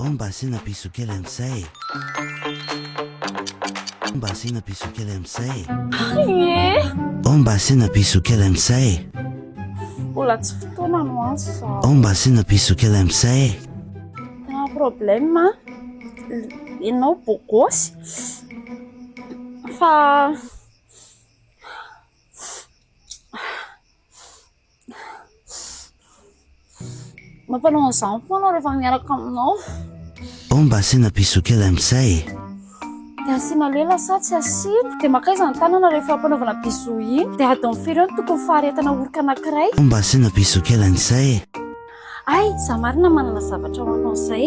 Omba sina piso kely am'izay. Omba sina piso kely am'izay. Omba sina piso kely am'izay. Mbola tsy fotoana no azo fa Omba sina piso kely am'izay. tena problème ianao bôgôsy fa mampanao an'izany foana rehefa miaraka aminao. Omba sina piso kely am'izay. Dia asiana lela sa tsy asiana dia maka iza ny tanana rehefa ampanaovana bisou iny dia adiny firy eo no tokony faharetana orika anankiray. Omba sina piso kely an'izay. Ay, za marina manana zavatra ho anao izay.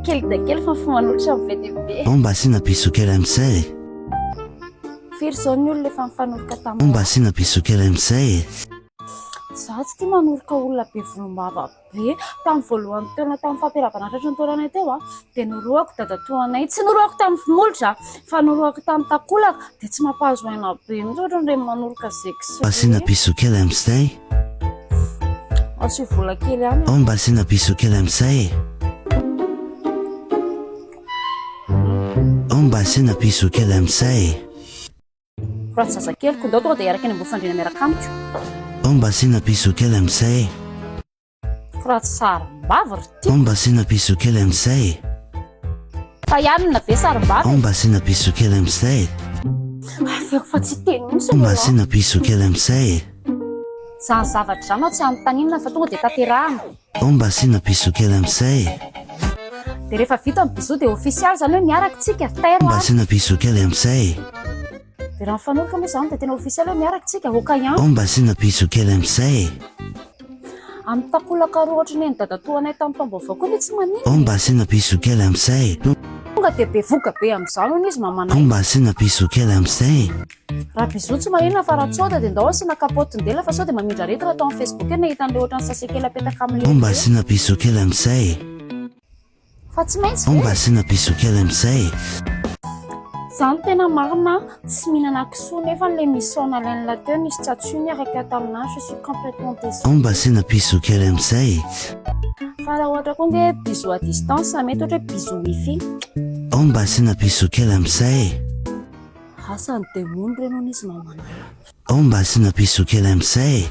Kely dia kely fa mifanolotra amin'ny be dia be. Omba sina piso kely am'izay. Firy izao ny olona efa mifanoloka taminao? Omba sina piso kely am'izay. Za tsy tia manoloka olona be volombava be. Tamin'ny voalohany taona tamin'ny fampiarabana tratry ny taonanay teo dia noroako dadatoanay. Tsy noroako tamin'ny molotra fa noroako tamin'ny takolaka dia tsy mampahazo aina be mihitsy ohatran'ireny manoloka zeky. Omba sina piso kely am'izay. Asio vola kely ihany. Omba sina piso kely am'izay. Omba sina piso kely am'izay. Raha zazakely kondao tonga dia iaraka any ambofandriana miaraka amiko. Omba sina piso kely am'izay. Raha tsy sarim-bava ry ty. Omba sina piso kely am'izay. Fa ianona ve sarim-bava? Omba sina piso kely am'izay. Afeko fa tsy teny mihitsy Omba aloha. sina piso kely am'izay. Zany zavatra zany aho tsy anontaniana fa tonga dia tanterahana. Omba sina piso kely am'izay. Dia rehefa vita ny bisou dia ofisialy zany hoe miaraka tsika tero Omba any. sina piso kely am'izay. Dia raha mifanoloka moa izany dia tena ofisialy hoe miaraka tsika oka ihany. Omba sina piso kely am'izay. Amin'ny takolaka roa ohatran'ny ny dadatoanay tamin'ny taom-baovao koa dia tsy manino. Omba sina piso kely am'izay. Tonga dia be voka be amin'izany hono izy mamanay. Omba sina piso kely am'izay. Raha bisou tsy manino fa raha tsoda dia ndao asiana kapotindela fa sao dia mamindra aretina atao amin'ny Facebook eny hitan'ilay ohatran'ny sase kely apetaka amin'ilay. Omba sina piso kely am'izay. Fa tsy maintsy Omba sina piso kely am'izay. zany tena marina tsy mihinana kisoa nefa n'ilay misaona alain'la teo nisy tsatsony araka tamin'azy je suis complètement désolée. Omba sina piso kely am'izay. Fa raha ohatra koa nge bisou à distance mety ohatra hoe bisou wifi. Omba sina piso kely am'izay. Asany demony reny hono izy mamana. Omba sina piso kely am'izay.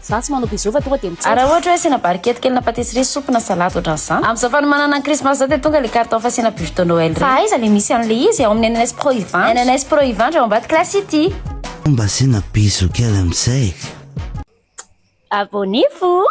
Za tsy manao bisou fa tonga dia mitsotra. Raha ohatra hoe asiana barikety kely na patisserie soupe na salade ohatran'izany. Amin'izao fanomanana ny Christmas zao dia tonga ilay carton fasiana bûche de Noël Fa reny. aiza ilay misy an'ilay izy ao amin'ny NNS Pro Ivandra. NNS Pro Ivandra ao ambadika Clasity. Omba sina piso kely am'izay. Abonnez-vous.